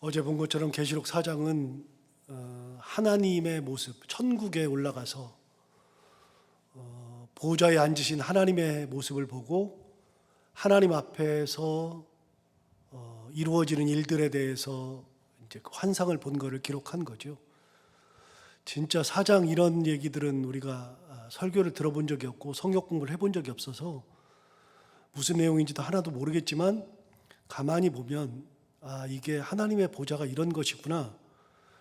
어제 본 것처럼 계시록 4장은 하나님의 모습, 천국에 올라가서 보좌에 앉으신 하나님의 모습을 보고 하나님 앞에서 이루어지는 일들에 대해서 이제 환상을 본 것을 기록한 거죠. 진짜 4장 이런 얘기들은 우리가 설교를 들어본 적이 없고 성경 공부를 해본 적이 없어서 무슨 내용인지도 하나도 모르겠지만 가만히 보면 이게 하나님의 보좌가 이런 것이구나,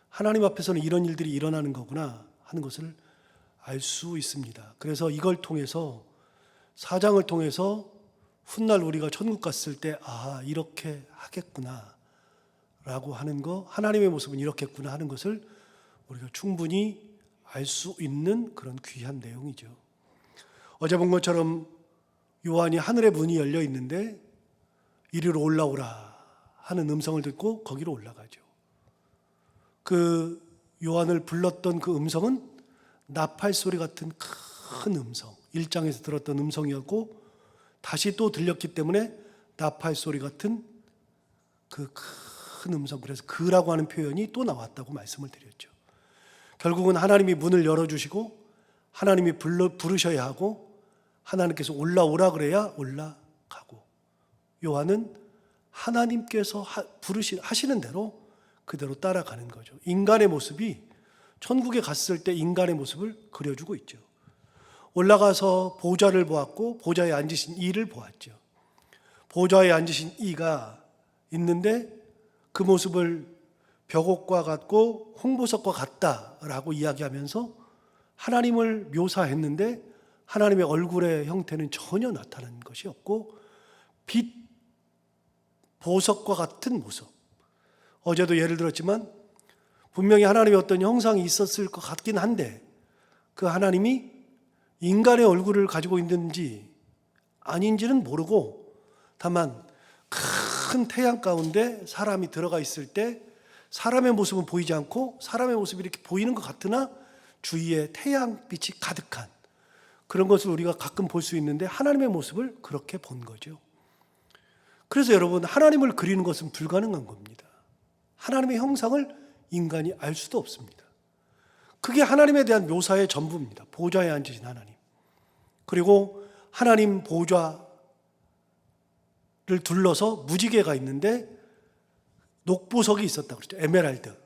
하나님 앞에서는 이런 일들이 일어나는 거구나 하는 것을 알 수 있습니다. 그래서 이걸 통해서 4장을 통해서 훗날 우리가 천국 갔을 때 이렇게 하겠구나 라고 하는 거, 하나님의 모습은 이렇겠구나 하는 것을 우리가 충분히 알 수 있는 그런 귀한 내용이죠. 어제 본 것처럼 요한이 하늘의 문이 열려 있는데 이리로 올라오라 하는 음성을 듣고 거기로 올라가죠. 그 요한을 불렀던 그 음성은 나팔 소리 같은 큰 음성, 1장에서 들었던 음성이었고 다시 또 들렸기 때문에 나팔 소리 같은 그 큰 음성, 그래서 그라고 하는 표현이 또 나왔다고 말씀을 드렸죠. 결국은 하나님이 문을 열어주시고 하나님이 부르셔야 하고 하나님께서 올라오라 그래야 올라가고, 요한은 하나님께서 하시는 대로 그대로 따라가는 거죠. 인간의 모습이 천국에 갔을 때 인간의 모습을 그려주고 있죠. 올라가서 보좌를 보았고 보좌에 앉으신 이를 보았죠. 보좌에 앉으신 이가 있는데 그 모습을 벽옥과 같고 홍보석과 같다라고 이야기하면서 하나님을 묘사했는데 하나님의 얼굴의 형태는 전혀 나타나는 것이 없고 빛 보석과 같은 모습. 어제도 예를 들었지만 분명히 하나님의 어떤 형상이 있었을 것 같긴 한데 그 하나님이 인간의 얼굴을 가지고 있는지 아닌지는 모르고, 다만 큰 태양 가운데 사람이 들어가 있을 때 사람의 모습은 보이지 않고 사람의 모습이 이렇게 보이는 것 같으나 주위에 태양빛이 가득한 그런 것을 우리가 가끔 볼 수 있는데 하나님의 모습을 그렇게 본 거죠. 그래서 여러분, 하나님을 그리는 것은 불가능한 겁니다. 하나님의 형상을 인간이 알 수도 없습니다. 그게 하나님에 대한 묘사의 전부입니다. 보좌에 앉으신 하나님, 그리고 하나님 보좌를 둘러서 무지개가 있는데 녹보석이 있었다 그랬죠. 에메랄드.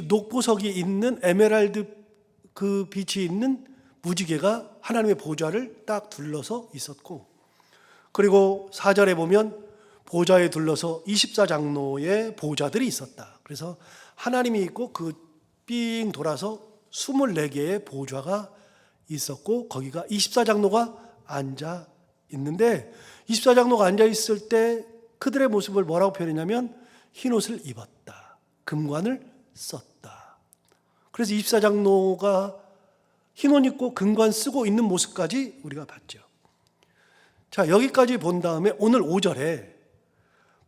녹보석이 있는 에메랄드 그 빛이 있는 무지개가 하나님의 보좌를 딱 둘러서 있었고, 그리고 4절에 보면 보좌에 둘러서 24장로의 보좌들이 있었다. 그래서 하나님이 있고 그 삥 돌아서 24개의 보좌가 있었고 거기가 24장로가 앉아 있는데, 24장로가 앉아 있을 때 그들의 모습을 뭐라고 표현했냐면 흰옷을 입었다, 금관을 썼다. 그래서 24장로가 흰옷 입고 금관 쓰고 있는 모습까지 우리가 봤죠. 자, 여기까지 본 다음에 오늘 5절에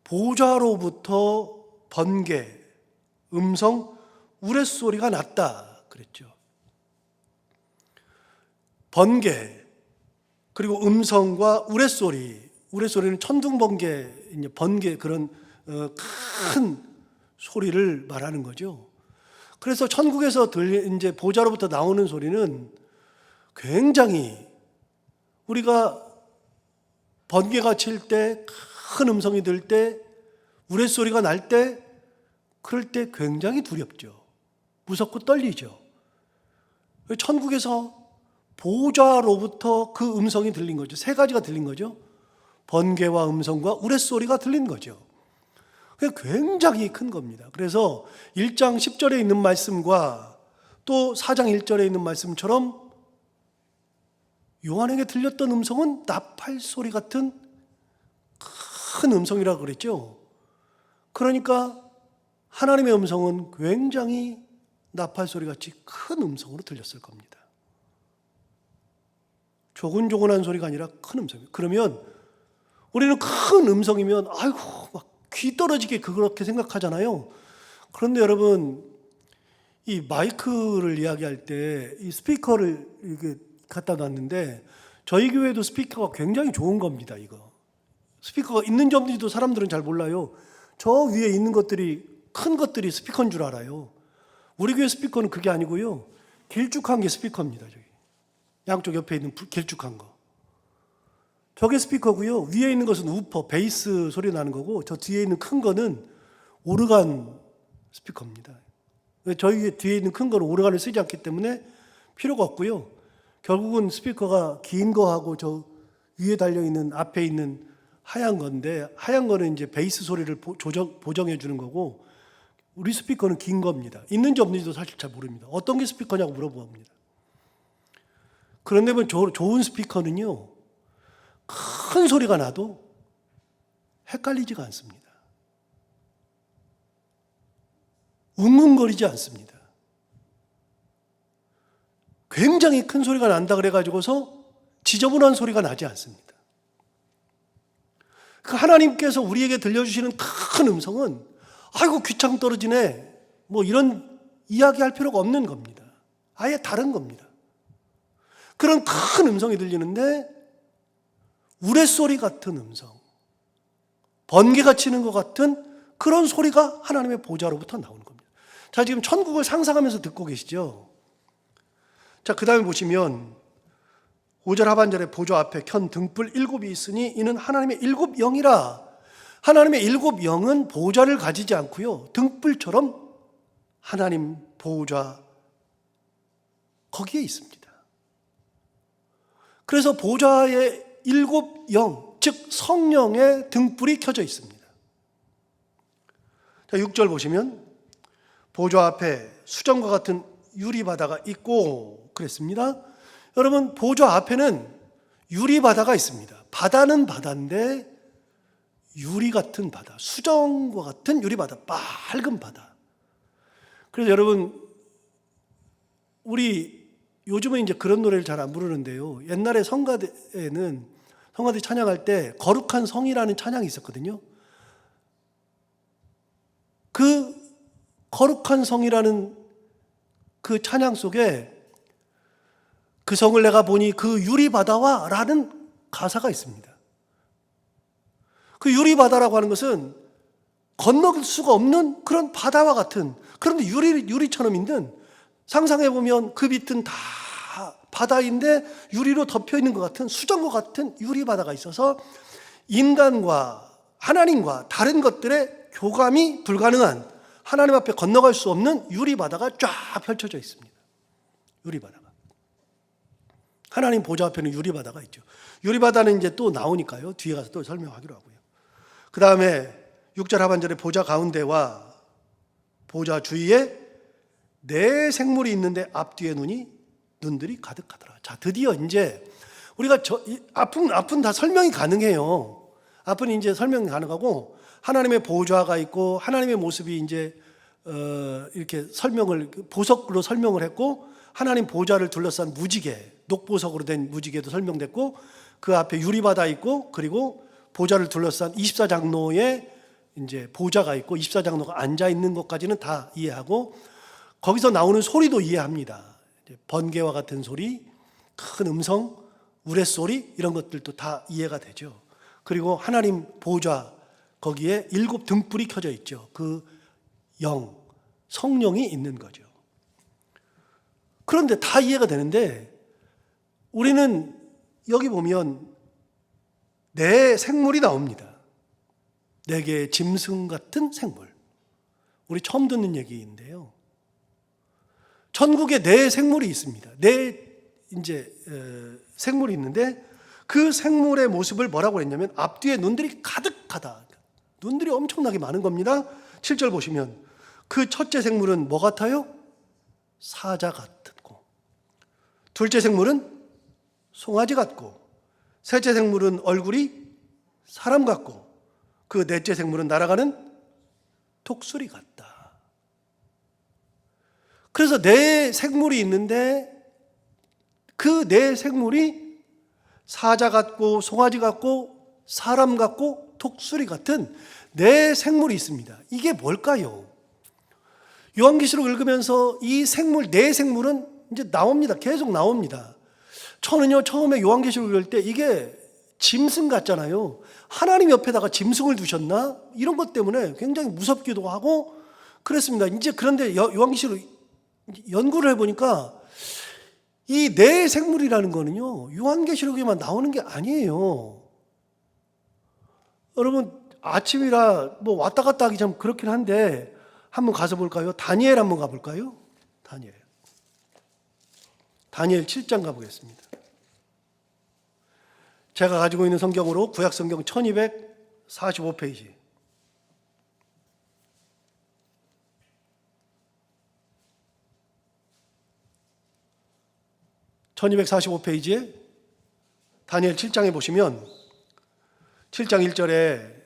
보좌로부터 번개, 음성, 우레소리가 났다 그랬죠. 번개, 그리고 음성과 우레소리는 천둥번개, 번개, 그런 큰 소리를 말하는 거죠. 그래서 천국에서 이제 보좌로부터 나오는 소리는 굉장히, 우리가 번개가 칠 때, 큰 음성이 들 때, 우레소리가 날 때, 그럴 때 굉장히 두렵죠. 무섭고 떨리죠. 천국에서 보좌로부터 그 음성이 들린 거죠. 세 가지가 들린 거죠. 번개와 음성과 우레소리가 들린 거죠. 굉장히 큰 겁니다. 그래서 1장 10절에 있는 말씀과 또 4장 1절에 있는 말씀처럼 요한에게 들렸던 음성은 나팔 소리 같은 큰 음성이라고 그랬죠. 그러니까 하나님의 음성은 굉장히 나팔 소리 같이 큰 음성으로 들렸을 겁니다. 조근조근한 소리가 아니라 큰 음성이에요. 그러면 우리는 큰 음성이면 아이고 막 귀 떨어지게 그렇게 생각하잖아요. 그런데 여러분, 이 마이크를 이야기할 때 이 스피커를 이렇게 갖다 놨는데 저희 교회도 스피커가 굉장히 좋은 겁니다. 이거 스피커가 있는지 없는지도 사람들은 잘 몰라요. 저 위에 있는 것들이 큰 것들이 스피커인 줄 알아요. 우리 교회 스피커는 그게 아니고요. 길쭉한 게 스피커입니다. 저기 양쪽 옆에 있는 길쭉한 거. 저게 스피커고요. 위에 있는 것은 우퍼, 베이스 소리 나는 거고, 저 뒤에 있는 큰 거는 오르간 스피커입니다. 저희 뒤에 있는 큰 거는 오르간을 쓰지 않기 때문에 필요가 없고요. 결국은 스피커가 긴 거하고 저 위에 달려있는 앞에 있는 하얀 건데, 하얀 거는 이제 베이스 소리를 보정해 주는 거고, 우리 스피커는 긴 겁니다. 있는지 없는지도 사실 잘 모릅니다. 어떤 게 스피커냐고 물어봅니다. 그런데 좋은 스피커는요, 큰 소리가 나도 헷갈리지가 않습니다. 웅웅거리지 않습니다. 굉장히 큰 소리가 난다 그래가지고서 지저분한 소리가 나지 않습니다. 그 하나님께서 우리에게 들려주시는 큰 음성은 아이고 귀창 떨어지네 뭐 이런 이야기할 필요가 없는 겁니다. 아예 다른 겁니다. 그런 큰 음성이 들리는데 우레소리 같은 음성, 번개가 치는 것 같은 그런 소리가 하나님의 보좌로부터 나오는 겁니다. 자, 지금 천국을 상상하면서 듣고 계시죠? 자, 그 다음에 보시면 5절 하반절에 보좌 앞에 켠 등불 7이 있으니 이는 하나님의 7 영이라. 하나님의 7 영은 보좌를 가지지 않고요, 등불처럼 하나님 보좌 거기에 있습니다. 그래서 보좌의 7 영, 즉 성령의 등불이 켜져 있습니다. 자, 6절 보시면 보좌 앞에 수정과 같은 유리바다가 있고 그랬습니다. 여러분, 보좌 앞에는 유리바다가 있습니다. 바다는 바다인데 유리 같은 바다, 수정과 같은 유리바다, 맑은 바다. 그래서 여러분, 우리 요즘은 이제 그런 노래를 잘 안 부르는데요. 옛날에 성가대 찬양할 때 거룩한 성이라는 찬양이 있었거든요. 그 거룩한 성이라는 그 찬양 속에 그 성을 내가 보니 그 유리바다와 라는 가사가 있습니다. 그 유리바다라고 하는 것은 건너갈 수가 없는 그런 바다와 같은, 그런데 유리처럼 있는, 상상해보면 그 밑은 다 바다인데 유리로 덮여 있는 것 같은, 수정과 같은 유리바다가 있어서 인간과 하나님과 다른 것들의 교감이 불가능한, 하나님 앞에 건너갈 수 없는 유리바다가 쫙 펼쳐져 있습니다. 유리바다가. 하나님 보좌 앞에는 유리바다가 있죠. 유리바다는 이제 또 나오니까요, 뒤에 가서 또 설명하기로 하고요. 그 다음에 6절 하반절에 보좌 가운데와 보좌 주위에 네 생물이 있는데 앞뒤에 눈들이 가득하더라. 자, 드디어 이제 우리가 앞은 다 설명이 가능해요. 앞은 이제 설명이 가능하고, 하나님의 보좌가 있고 하나님의 모습이 이제 이렇게 보석으로 설명을 했고, 하나님 보좌를 둘러싼 무지개, 녹보석으로 된 무지개도 설명됐고, 그 앞에 유리바다 있고, 그리고 보좌를 둘러싼 24장로의 이제 보좌가 있고 24장로가 앉아 있는 것까지는 다 이해하고, 거기서 나오는 소리도 이해합니다. 번개와 같은 소리, 큰 음성, 우레소리, 이런 것들도 다 이해가 되죠. 그리고 하나님 보좌 거기에 7 등불이 켜져 있죠. 그 성령이 있는 거죠. 그런데 다 이해가 되는데, 우리는 여기 보면 네 생물이 나옵니다. 4개의 짐승 같은 생물. 우리 처음 듣는 얘기인데요. 천국에 4 생물이 있습니다. 4 생물이 있는데, 그 생물의 모습을 뭐라고 했냐면 앞뒤에 눈들이 가득하다. 눈들이 엄청나게 많은 겁니다. 7절 보시면 그 첫째 생물은 뭐 같아요? 사자 같고, 둘째 생물은 송아지 같고, 셋째 생물은 얼굴이 사람 같고, 그 넷째 생물은 날아가는 독수리 같다. 그래서 4 생물이 있는데 그 4 생물이 사자 같고 송아지 같고 사람 같고 독수리 같은 4 생물이 있습니다. 이게 뭘까요? 요한계시록 읽으면서 이 생물, 4 생물은 이제 나옵니다. 계속 나옵니다. 저는요, 처음에 요한계시록 읽을 때 이게 짐승 같잖아요. 하나님 옆에다가 짐승을 두셨나? 이런 것 때문에 굉장히 무섭기도 하고 그랬습니다. 이제 그런데 요한계시록 연구를 해보니까 이 내 생물이라는 거는요, 요한계시록에만 나오는 게 아니에요. 여러분, 아침이라 뭐 왔다 갔다 하기 좀 그렇긴 한데 한번 가서 볼까요? 다니엘 한번 가볼까요? 다니엘 7장 가보겠습니다. 제가 가지고 있는 성경으로 구약 성경 1245페이지. (1245페이지에) 다니엘 7장에 보시면 7장 1절에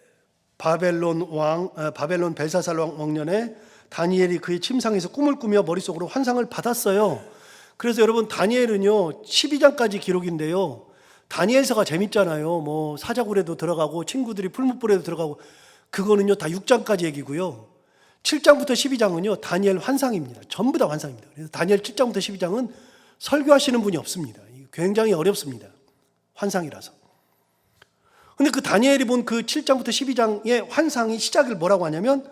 바벨론 벨사살 왕 왕년에 다니엘이 그의 침상에서 꿈을 꾸며 머릿속으로 환상을 받았어요. 그래서 여러분, 다니엘은요 12장까지 기록인데요, 다니엘서가 재밌잖아요. 뭐 사자굴에도 들어가고 친구들이 풀무불에도 들어가고, 그거는요 다 6장까지 얘기고요, 7장부터 12장은요 다니엘 환상입니다. 전부 다 환상입니다. 그래서 다니엘 7장부터 12장은 설교하시는 분이 없습니다. 굉장히 어렵습니다. 환상이라서. 근데 그 다니엘이 본 그 7장부터 12장의 환상이 시작을 뭐라고 하냐면,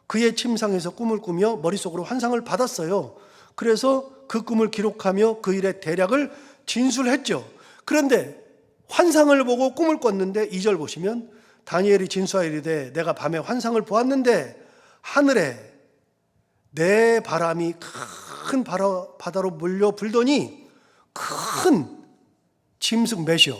그의 침상에서 꿈을 꾸며 머릿속으로 환상을 받았어요. 그래서 그 꿈을 기록하며 그 일의 대략을 진술했죠. 그런데 환상을 보고 꿈을 꿨는데 2절 보시면 다니엘이 진수하여 이르되 내가 밤에 환상을 보았는데 하늘에 내 바람이 큰 바다로 몰려 불더니 큰 짐승 넷이요,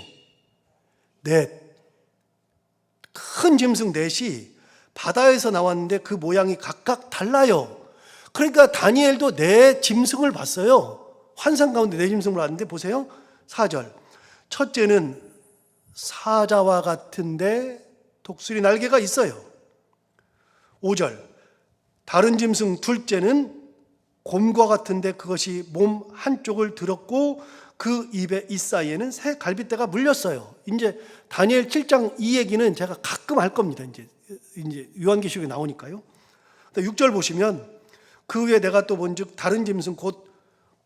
큰 짐승 넷이 바다에서 나왔는데 그 모양이 각각 달라요. 그러니까 다니엘도 네 짐승을 봤어요. 환상 가운데 네 짐승을 봤는데 보세요. 4절. 첫째는 사자와 같은데 독수리 날개가 있어요. 5절. 다른 짐승 둘째는 곰과 같은데 그것이 몸 한쪽을 들었고 그 입의 이 사이에는 새 갈빗대가 물렸어요. 이제 다니엘 7장 이 얘기는 제가 가끔 할 겁니다. 이제 요한계시록에 나오니까요. 6절 보시면 그 후에 내가 또 본즉 다른 짐승 곧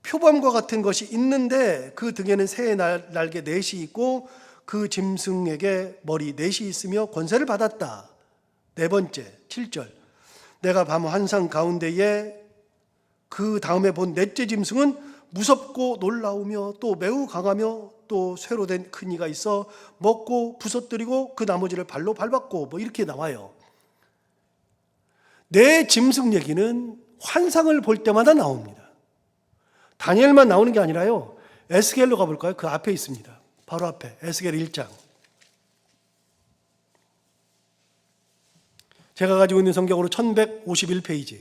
표범과 같은 것이 있는데 그 등에는 새의 날개 넷이 있고 그 짐승에게 머리 넷이 있으며 권세를 받았다. 네 번째 7절. 내가 밤 환상 가운데에 그 다음에 본 넷째 짐승은 무섭고 놀라우며 또 매우 강하며 또 쇠로 된 큰 이가 있어 먹고 부서뜨리고 그 나머지를 발로 밟았고 뭐 이렇게 나와요. 네 짐승 얘기는 환상을 볼 때마다 나옵니다. 다니엘만 나오는 게 아니라요, 에스겔로 가볼까요? 그 앞에 있습니다. 바로 앞에 에스겔 1장. 제가 가지고 있는 성경으로 1151페이지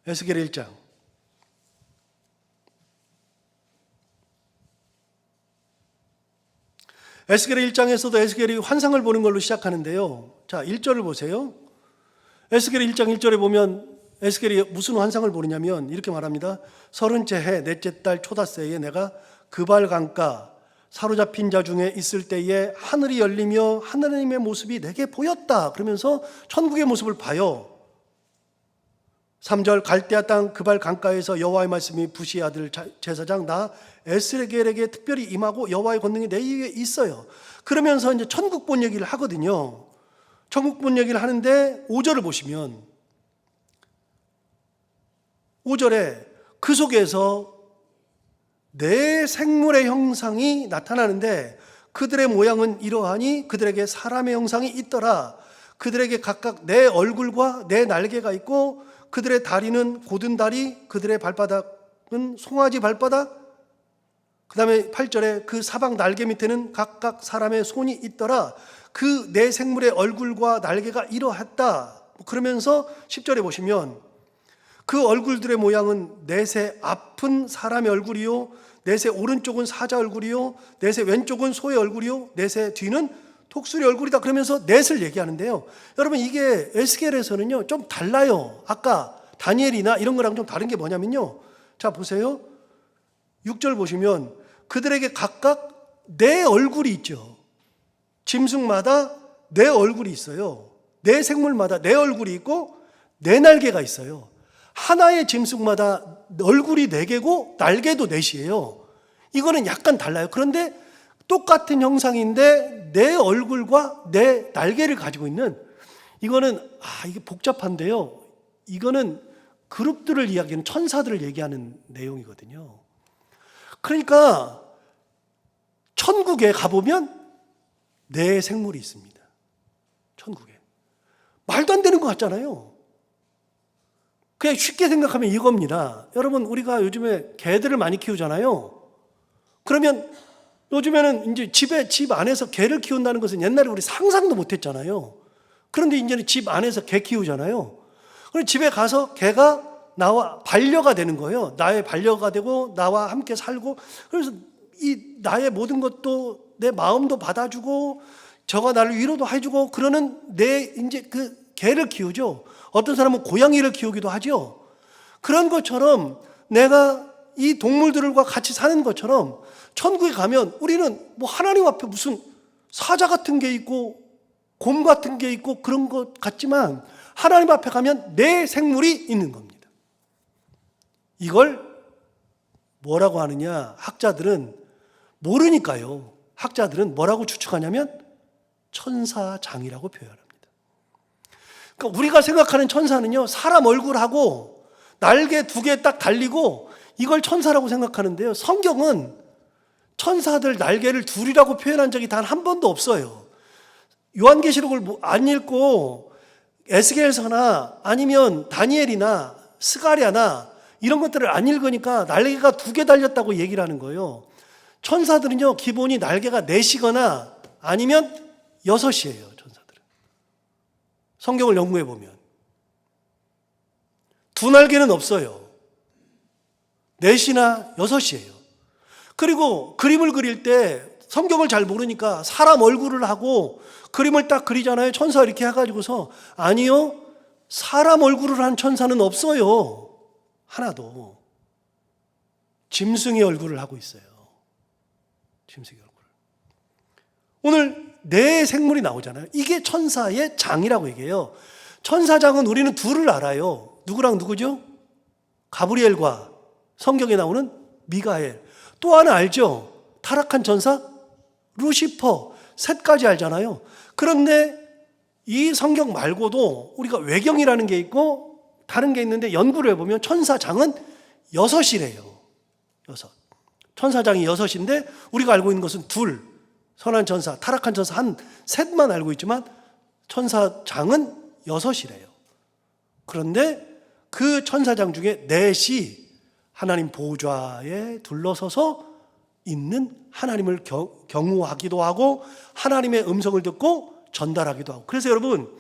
에스겔 1장. 에스겔 1장에서도 에스겔이 환상을 보는 걸로 시작하는데요. 자, 1절을 보세요. 에스겔 1장 1절에 보면 에스겔이 무슨 환상을 보느냐면 이렇게 말합니다. 30째 해 넷째 달 초닷새에 내가 그발 강가 사로잡힌 자 중에 있을 때에 하늘이 열리며 하나님의 모습이 내게 보였다. 그러면서 천국의 모습을 봐요. 3절 갈대아 땅 그발 강가에서 여호와의 말씀이 부시의 아들 제사장 나 에스겔에게 특별히 임하고 여호와의 권능이 내 위에 있어요. 그러면서 이제 천국 본 얘기를 하거든요. 천국 본 얘기를 하는데 5절을 보시면 5절에 그 속에서 네 생물의 형상이 나타나는데 그들의 모양은 이러하니 그들에게 사람의 형상이 있더라. 그들에게 각각 네 얼굴과 네 날개가 있고 그들의 다리는 고든 다리, 그들의 발바닥은 송아지 발바닥. 그 다음에 8절에 그 사방 날개 밑에는 각각 사람의 손이 있더라. 그 네 생물의 얼굴과 날개가 이러했다. 그러면서 10절에 보시면 그 얼굴들의 모양은 넷의 앞은 사람의 얼굴이요, 넷의 오른쪽은 사자 얼굴이요, 넷의 왼쪽은 소의 얼굴이요, 넷의 뒤는 독수리 얼굴이다. 그러면서 넷을 얘기하는데요. 여러분, 이게 에스겔에서는요 좀 달라요. 아까 다니엘이나 이런 거랑 좀 다른 게 뭐냐면요, 자 보세요. 6절 보시면 그들에게 각각 네 얼굴이 있죠. 짐승마다 네 얼굴이 있어요. 네 생물마다 네 얼굴이 있고 네 날개가 있어요. 하나의 짐승마다 얼굴이 네 개고 날개도 넷이에요. 이거는 약간 달라요. 그런데 똑같은 형상인데 내 얼굴과 내 날개를 가지고 있는, 이거는 이게 복잡한데요. 이거는 그룹들을 이야기하는, 천사들을 얘기하는 내용이거든요. 그러니까 천국에 가보면 내 생물이 있습니다. 천국에. 말도 안 되는 것 같잖아요. 그냥 쉽게 생각하면 이겁니다. 여러분, 우리가 요즘에 개들을 많이 키우잖아요. 그러면 요즘에는 이제 집 안에서 개를 키운다는 것은 옛날에 우리 상상도 못 했잖아요. 그런데 이제는 집 안에서 개 키우잖아요. 그럼 집에 가서 개가 나와 반려가 되는 거예요. 나의 반려가 되고 나와 함께 살고, 그래서 이 나의 모든 것도, 내 마음도 받아주고 저가 나를 위로도 해주고 그러는 내 이제 그 개를 키우죠. 어떤 사람은 고양이를 키우기도 하죠. 그런 것처럼 내가 이 동물들과 같이 사는 것처럼 천국에 가면 우리는 뭐 하나님 앞에 무슨 사자 같은 게 있고 곰 같은 게 있고 그런 것 같지만, 하나님 앞에 가면 내 생물이 있는 겁니다. 이걸 뭐라고 하느냐? 학자들은 모르니까요. 학자들은 뭐라고 추측하냐면 천사장이라고 표현합니다. 그러니까 우리가 생각하는 천사는요, 사람 얼굴하고 날개 2개 딱 달리고 이걸 천사라고 생각하는데요. 성경은 천사들 날개를 둘이라고 표현한 적이 단 한 번도 없어요. 요한계시록을 안 읽고 에스겔서나 아니면 다니엘이나 스가랴나 이런 것들을 안 읽으니까 날개가 2개 달렸다고 얘기를 하는 거예요. 천사들은요, 기본이 날개가 4시거나 아니면 6이에요. 천사들은. 성경을 연구해 보면 2날개는 없어요. 4이나 6이에요. 그리고 그림을 그릴 때 성경을 잘 모르니까 사람 얼굴을 하고 그림을 딱 그리잖아요. 천사 이렇게 해가지고서. 아니요, 사람 얼굴을 한 천사는 없어요. 하나도. 짐승의 얼굴을 하고 있어요. 짐승의 얼굴. 오늘 내 생물이 나오잖아요. 이게 천사의 장이라고 얘기해요. 천사장은 우리는 둘을 알아요. 누구랑 누구죠? 가브리엘과 성경에 나오는 미가엘. 또 하나 알죠? 타락한 천사 루시퍼. 셋까지 알잖아요. 그런데 이 성경 말고도 우리가 외경이라는 게 있고 다른 게 있는데, 연구를 해보면 천사장은 6이래요. 6. 천사장이 6인데 우리가 알고 있는 것은 둘, 선한 천사, 타락한 천사 셋만 알고 있지만 천사장은 6이래요. 그런데 그 천사장 중에 4이 하나님 보좌에 둘러서서 있는 하나님을 경후하기도 하고 하나님의 음성을 듣고 전달하기도 하고. 그래서 여러분,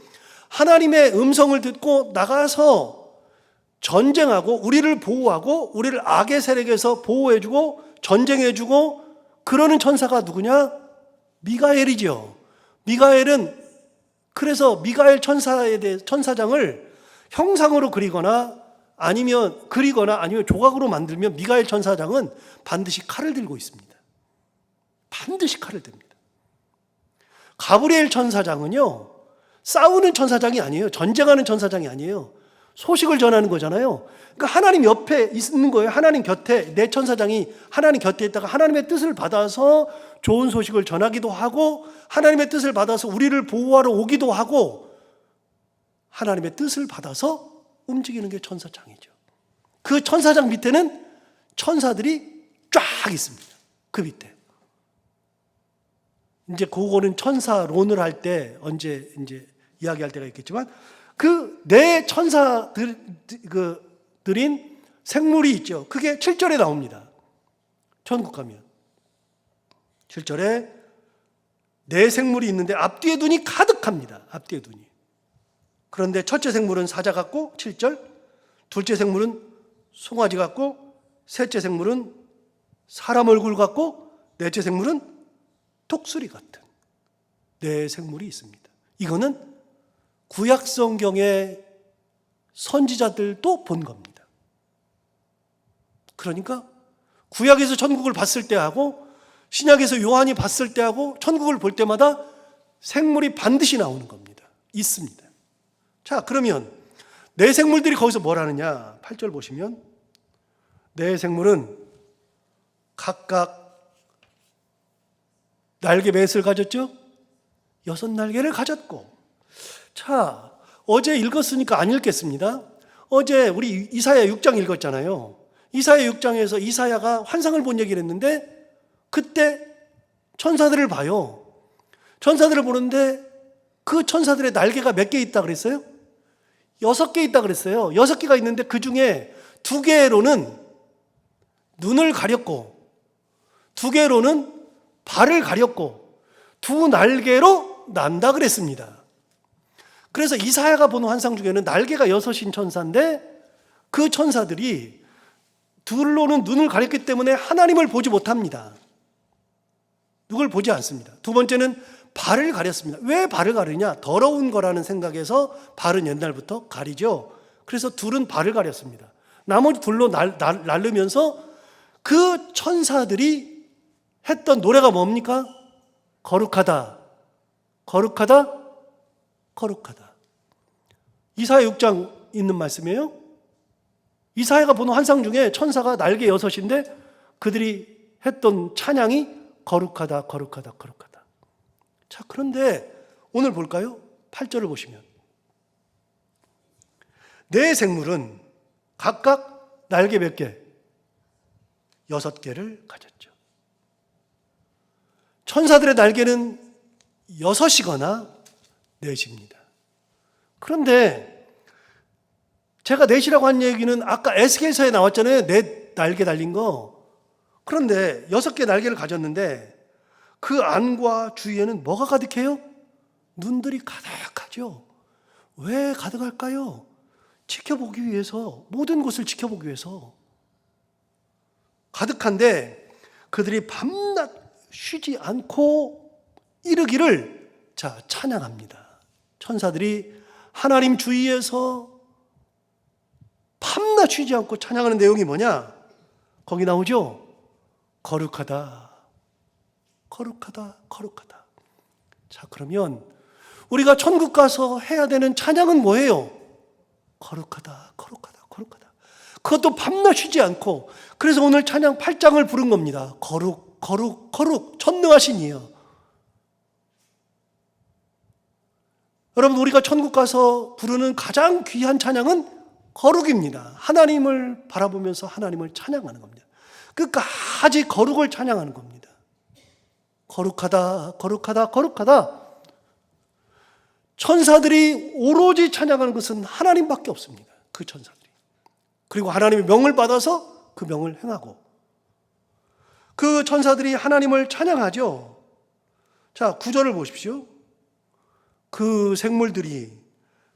하나님의 음성을 듣고 나가서 전쟁하고 우리를 보호하고 우리를 악의 세력에서 보호해주고 전쟁해주고 그러는 천사가 누구냐? 미가엘이죠. 미가엘은, 그래서 미가엘 천사에 대해 천사장을 형상으로 그리거나 아니면 조각으로 만들면 미가엘 천사장은 반드시 칼을 들고 있습니다. 반드시 칼을 듭니다. 가브리엘 천사장은요, 싸우는 천사장이 아니에요. 전쟁하는 천사장이 아니에요. 소식을 전하는 거잖아요. 그러니까 하나님 옆에 있는 거예요. 하나님 곁에, 내 천사장이 하나님 곁에 있다가 하나님의 뜻을 받아서 좋은 소식을 전하기도 하고 하나님의 뜻을 받아서 우리를 보호하러 오기도 하고 하나님의 뜻을 받아서 움직이는 게 천사장이죠. 그 천사장 밑에는 천사들이 쫙 있습니다. 그 밑에. 이제 그거는 천사론을 할 때 언제 이제 이야기할 때가 있겠지만, 그 내 천사들인 생물이 있죠. 그게 7절에 나옵니다. 천국 가면 7절에 내 생물이 있는데 앞뒤에 눈이 가득합니다. 앞뒤에 눈이. 그런데 첫째 생물은 사자 같고 7절, 둘째 생물은 송아지 같고, 셋째 생물은 사람 얼굴 같고, 넷째 생물은 독수리 같은 네 생물이 있습니다. 이거는 구약 성경의 선지자들도 본 겁니다. 그러니까 구약에서 천국을 봤을 때하고 신약에서 요한이 봤을 때하고 천국을 볼 때마다 생물이 반드시 나오는 겁니다. 있습니다. 자, 그러면 내 생물들이 거기서 뭘 하느냐? 8절 보시면 내 생물은 각각 날개 몇을 가졌죠? 6날개를 가졌고. 자, 어제 읽었으니까 안 읽겠습니다. 어제 우리 이사야 6장 읽었잖아요. 이사야 6장에서 이사야가 환상을 본 얘기를 했는데 그때 천사들을 봐요. 천사들을 보는데 그 천사들의 날개가 몇 개 있다 그랬어요? 6개 있다 그랬어요. 6개가 있는데 그 중에 2개로는 눈을 가렸고 2개로는 발을 가렸고 2날개로 난다 그랬습니다. 그래서 이사야가 보는 환상 중에는 날개가 6인 천사인데 그 천사들이 둘로는 눈을 가렸기 때문에 하나님을 보지 못합니다. 누굴 보지 않습니다. 두 번째는 발을 가렸습니다. 왜 발을 가리냐? 더러운 거라는 생각에서 발은 옛날부터 가리죠. 그래서 둘은 발을 가렸습니다. 나머지 둘로 날르면서 그 천사들이 했던 노래가 뭡니까? 거룩하다, 거룩하다, 거룩하다. 이사야 6장 있는 말씀이에요. 이사야가 보는 환상 중에 천사가 날개 6인데 그들이 했던 찬양이 거룩하다, 거룩하다, 거룩하다. 자, 그런데 오늘 볼까요? 8절을 보시면 네 생물은 각각 날개 몇 개? 6개를 가졌죠. 천사들의 날개는 6이거나 4입니다. 그런데 제가 4이라고 한 얘기는 아까 에스겔서에 나왔잖아요. 4 날개 달린 거. 그런데 6개 날개를 가졌는데 그 안과 주위에는 뭐가 가득해요? 눈들이 가득하죠. 왜 가득할까요? 지켜보기 위해서, 모든 곳을 지켜보기 위해서 가득한데 그들이 밤낮 쉬지 않고 이르기를 자 찬양합니다. 천사들이 하나님 주위에서 밤낮 쉬지 않고 찬양하는 내용이 뭐냐? 거기 나오죠? 거룩하다, 거룩하다, 거룩하다. 자, 그러면 우리가 천국 가서 해야 되는 찬양은 뭐예요? 거룩하다, 거룩하다, 거룩하다. 그것도 밤낮 쉬지 않고. 그래서 오늘 찬양 8장을 부른 겁니다. 거룩, 거룩, 거룩, 전능하신 이여. 여러분, 우리가 천국 가서 부르는 가장 귀한 찬양은 거룩입니다. 하나님을 바라보면서 하나님을 찬양하는 겁니다. 끝까지 거룩을 찬양하는 겁니다. 거룩하다, 거룩하다, 거룩하다. 천사들이 오로지 찬양하는 것은 하나님밖에 없습니다. 그 천사들이. 그리고 하나님의 명을 받아서 그 명을 행하고. 그 천사들이 하나님을 찬양하죠. 자, 9절을 보십시오. 그 생물들이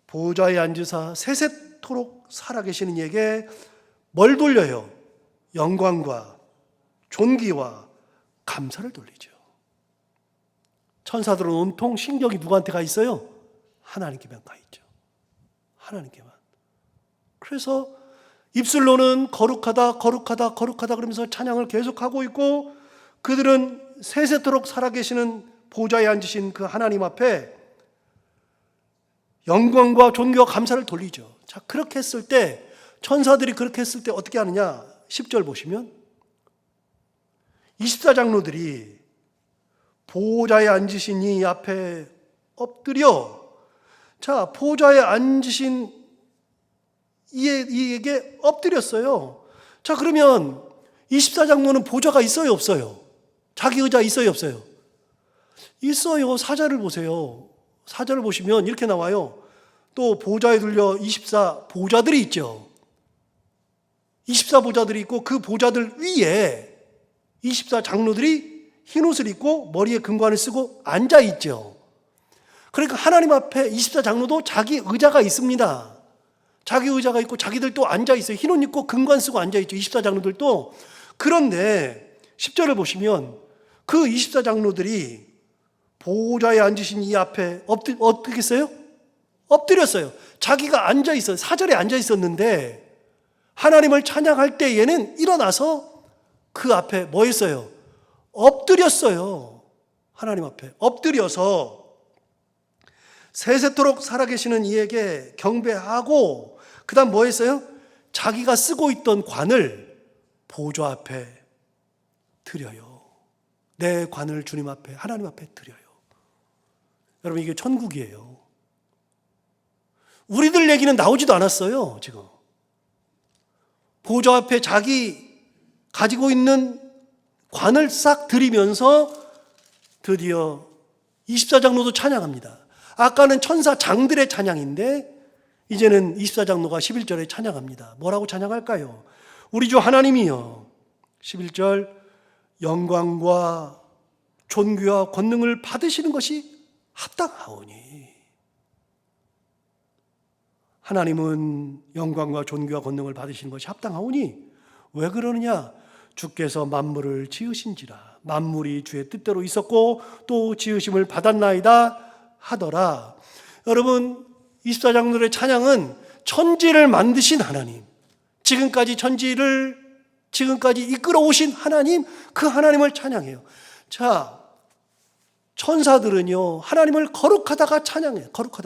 보좌에 앉으사 세세토록 살아계시는 이에게 뭘 돌려요? 영광과 존귀와 감사를 돌리죠. 천사들은 온통 신경이 누구한테 가 있어요? 하나님께만 가 있죠. 하나님께만. 그래서 입술로는 거룩하다, 거룩하다, 거룩하다 그러면서 찬양을 계속하고 있고 그들은 세세토록 살아계시는 보좌에 앉으신 그 하나님 앞에 영광과 존귀와 감사를 돌리죠. 자, 그렇게 했을 때 천사들이 그렇게 했을 때 어떻게 하느냐? 10절 보시면 24장로들이 보좌에 앉으신 이 앞에 엎드려. 자, 보좌에 앉으신 이에게 엎드렸어요. 자, 그러면 24장로는 보좌가 있어요, 없어요? 자기 의자 있어요, 없어요? 있어요. 사자를 보세요. 사자를 보시면 이렇게 나와요. 또 보좌에 둘려 24 보좌들이 있죠. 24 보좌들이 있고 그 보좌들 위에 24 장로들이 흰 옷을 입고 머리에 금관을 쓰고 앉아 있죠. 그러니까 하나님 앞에 24 장로도 자기 의자가 있습니다. 자기 의자가 있고 자기들 또 앉아 있어요. 흰 옷 입고 금관 쓰고 앉아 있죠. 24 장로들도. 그런데 10절을 보시면 그 24 장로들이 보좌에 앉으신 이 앞에 어떻게 했어요? 엎드렸어요. 자기가 앉아 있어요. 사절에 앉아 있었는데 하나님을 찬양할 때 얘는 일어나서 그 앞에 뭐 했어요? 엎드렸어요. 하나님 앞에 엎드려서 세세토록 살아계시는 이에게 경배하고 그 다음 뭐 했어요? 자기가 쓰고 있던 관을 보좌 앞에 드려요. 내 관을 주님 앞에, 하나님 앞에 드려요. 여러분, 이게 천국이에요. 우리들 얘기는 나오지도 않았어요. 지금 보좌 앞에 자기 가지고 있는 관을 싹 드리면서 드디어 24장로도 찬양합니다. 아까는 천사 장들의 찬양인데 이제는 24장로가 11절에 찬양합니다. 뭐라고 찬양할까요? 우리 주 하나님이여, 11절, 영광과 존귀와 권능을 받으시는 것이 합당하오니. 하나님은 영광과 존귀와 권능을 받으시는 것이 합당하오니. 왜 그러느냐? 주께서 만물을 지으신지라. 만물이 주의 뜻대로 있었고 또 지으심을 받았나이다 하더라. 여러분, 24장로의 찬양은 천지를 만드신 하나님, 지금까지 이끌어 오신 하나님, 그 하나님을 찬양해요. 자, 천사들은요, 하나님을 거룩하다고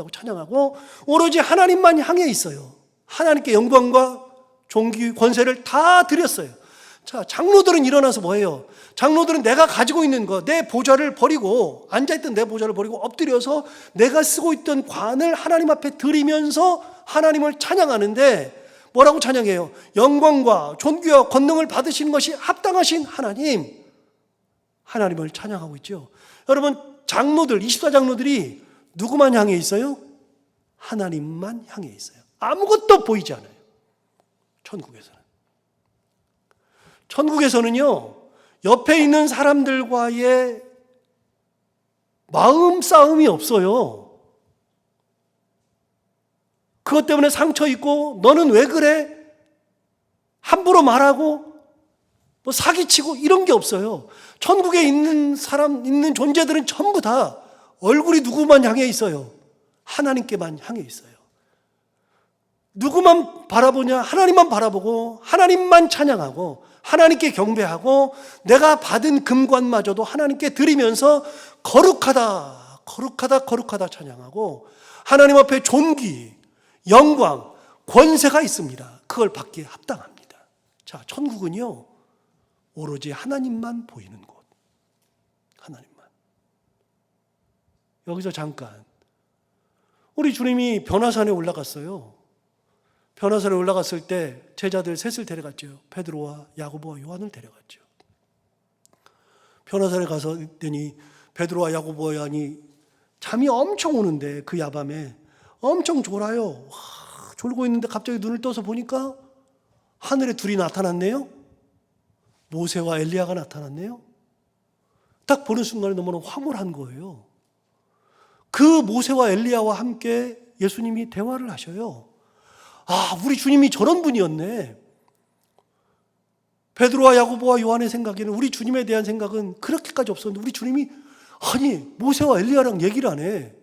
찬양하고 오로지 하나님만 향해 있어요. 하나님께 영광과 존귀, 권세를 다 드렸어요. 자, 장로들은 일어나서 뭐예요? 장로들은 내가 가지고 있는 거, 내 보좌를 버리고, 앉아있던 내 보좌를 버리고 엎드려서 내가 쓰고 있던 관을 하나님 앞에 드리면서 하나님을 찬양하는데, 뭐라고 찬양해요? 영광과 존귀와 권능을 받으시는 것이 합당하신 하나님, 하나님을 찬양하고 있죠. 여러분, 장로들, 24장로들이 누구만 향해 있어요? 하나님만 향해 있어요. 아무것도 보이지 않아요. 천국에서는요, 옆에 있는 사람들과의 마음 싸움이 없어요. 그것 때문에 상처 있고, 너는 왜 그래? 함부로 말하고, 뭐 사기치고 이런 게 없어요. 천국에 있는 존재들은 전부 다 얼굴이 누구만 향해 있어요? 하나님께만 향해 있어요. 누구만 바라보냐? 하나님만 바라보고, 하나님만 찬양하고, 하나님께 경배하고, 내가 받은 금관마저도 하나님께 드리면서 거룩하다 찬양하고, 하나님 앞에 존귀, 영광, 권세가 있습니다. 그걸 받기에 합당합니다. 자, 천국은요, 오로지 하나님만 보이는 곳. 하나님만. 여기서 잠깐, 우리 주님이 변화산에 올라갔어요. 변화산에 올라갔을 때 제자들 셋을 데려갔죠. 베드로와 야고보와 요한을 데려갔죠. 변화산에 가서 있더니 베드로와 야고보와 요한이 잠이 엄청 오는데, 그 야밤에 엄청 졸아요. 졸고 있는데 갑자기 눈을 떠서 보니까 하늘에 둘이 나타났네요. 모세와 엘리야가 나타났네요. 딱 보는 순간에 너무나 황홀한 거예요. 그 모세와 엘리야와 함께 예수님이 대화를 하셔요. 아, 우리 주님이 저런 분이었네. 베드로와 야고보와 요한의 생각에는, 우리 주님에 대한 생각은 그렇게까지 없었는데, 우리 주님이 아니 모세와 엘리야랑 얘기를 안 해.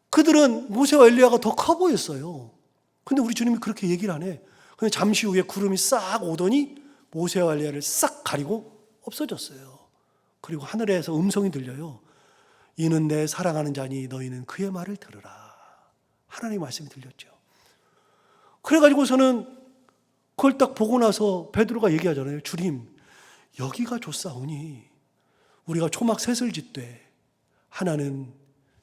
그들은 모세와 엘리야가 더 커 보였어요. 근데 우리 주님이 그렇게 얘기를 안 해. 근데 잠시 후에 구름이 싹 오더니 모세와 엘리야를 싹 가리고 없어졌어요. 그리고 하늘에서 음성이 들려요. 이는 내 사랑하는 자니 너희는 그의 말을 들으라. 하나님의 말씀이 들렸죠. 그래가지고서는 그걸 딱 보고 나서 베드로가 얘기하잖아요. 주님, 여기가 좋사오니 우리가 초막 셋을 짓되 하나는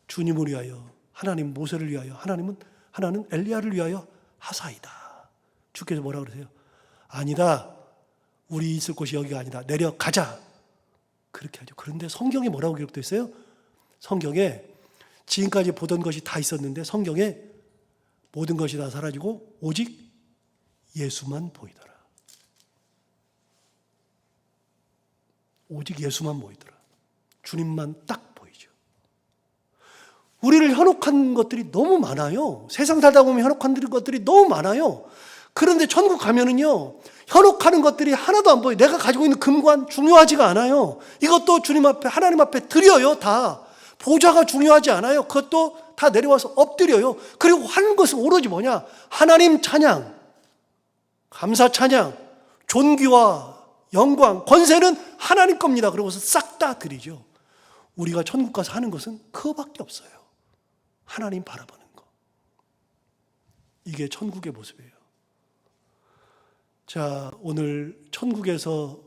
주님을 위하여, 하나님 모세를 위하여, 하나는 엘리야를 위하여 하사이다. 주께서 뭐라 그러세요? 아니다. 우리 있을 곳이 여기가 아니다. 내려가자. 그렇게 하죠. 그런데 성경에 뭐라고 기록되어 있어요? 성경에 지금까지 보던 것이 다 있었는데 성경에 모든 것이 다 사라지고 오직 예수만 보이더라. 오직 예수만 보이더라. 주님만 딱 보이죠. 우리를 현혹한 것들이 너무 많아요. 세상 살다 보면 현혹한 것들이 너무 많아요. 그런데 천국 가면은요, 현혹하는 것들이 하나도 안 보여요. 내가 가지고 있는 금관 중요하지가 않아요. 이것도 주님 앞에, 하나님 앞에 드려요. 다. 보좌가 중요하지 않아요. 그것도 다 내려와서 엎드려요. 그리고 하는 것은 오로지 뭐냐? 하나님 찬양, 감사 찬양, 존귀와 영광, 권세는 하나님 겁니다. 그러고서 싹 다 드리죠. 우리가 천국 가서 하는 것은 그거밖에 없어요. 하나님 바라보는 거. 이게 천국의 모습이에요. 자, 오늘 천국에서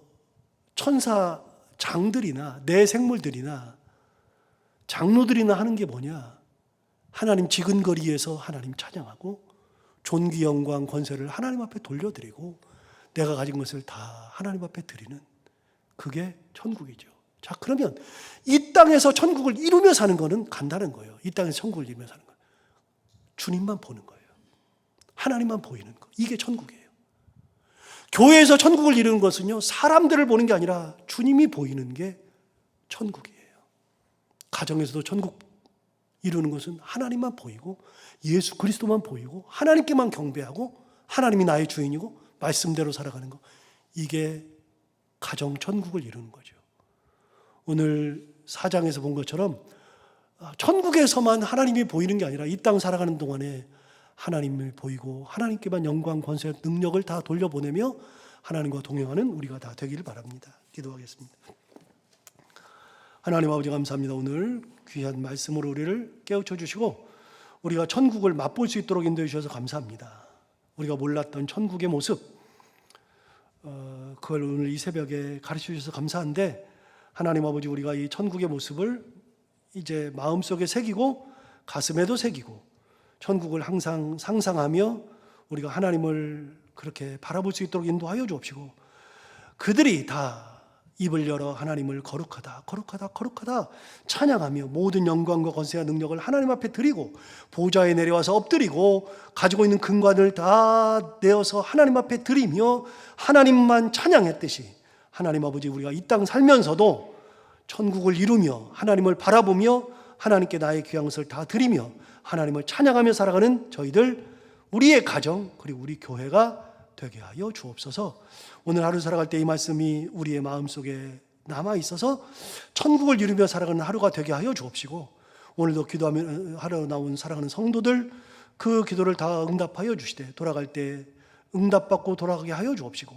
천사 장들이나 내 생물들이나 장로들이나 하는 게 뭐냐? 하나님 지근거리에서 하나님 찬양하고 존귀 영광 권세를 하나님 앞에 돌려드리고 내가 가진 것을 다 하나님 앞에 드리는, 그게 천국이죠. 자, 그러면 이 땅에서 천국을 이루며 사는 거는 간단한 거예요. 이 땅에서 천국을 이루며 사는 거예요. 주님만 보는 거예요. 하나님만 보이는 거. 이게 천국이에요. 교회에서 천국을 이루는 것은요, 사람들을 보는 게 아니라 주님이 보이는 게 천국이에요. 가정에서도 천국 이루는 것은 하나님만 보이고 예수 그리스도만 보이고 하나님께만 경배하고 하나님이 나의 주인이고 말씀대로 살아가는 거, 이게 가정 천국을 이루는 거죠. 오늘 4장에서 본 것처럼 천국에서만 하나님이 보이는 게 아니라 이 땅 살아가는 동안에 하나님을 보이고 하나님께만 영광, 권세, 능력을 다 돌려보내며 하나님과 동행하는 우리가 다 되기를 바랍니다. 기도하겠습니다. 하나님 아버지 감사합니다. 오늘 귀한 말씀으로 우리를 깨우쳐 주시고 우리가 천국을 맛볼 수 있도록 인도해 주셔서 감사합니다. 우리가 몰랐던 천국의 모습, 그걸 오늘 이 새벽에 가르쳐 주셔서 감사한데, 하나님 아버지, 우리가 이 천국의 모습을 이제 마음속에 새기고 가슴에도 새기고 천국을 항상 상상하며 우리가 하나님을 그렇게 바라볼 수 있도록 인도하여 주옵시고, 그들이 다 입을 열어 하나님을 거룩하다 거룩하다 거룩하다 찬양하며 모든 영광과 권세와 능력을 하나님 앞에 드리고 보좌에 내려와서 엎드리고 가지고 있는 근관을 다 내어서 하나님 앞에 드리며 하나님만 찬양했듯이, 하나님 아버지, 우리가 이 땅 살면서도 천국을 이루며 하나님을 바라보며 하나님께 나의 귀한 것을 다 드리며 하나님을 찬양하며 살아가는 저희들, 우리의 가정, 그리고 우리 교회가 되게 하여 주옵소서. 오늘 하루 살아갈 때 이 말씀이 우리의 마음속에 남아 있어서 천국을 이루며 살아가는 하루가 되게 하여 주옵시고, 오늘도 기도하며 하러 나온 사랑하는 성도들, 그 기도를 다 응답하여 주시되 돌아갈 때 응답받고 돌아가게 하여 주옵시고,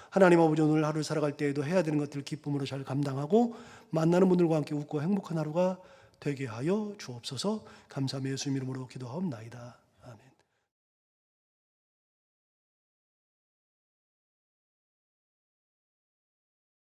하나님 아버지, 오늘 하루 살아갈 때에도 해야 되는 것들을 기쁨으로 잘 감당하고 만나는 분들과 함께 웃고 행복한 하루가 되게 하여 주옵소서. 감사하며 예수님 이름으로 기도하옵나이다.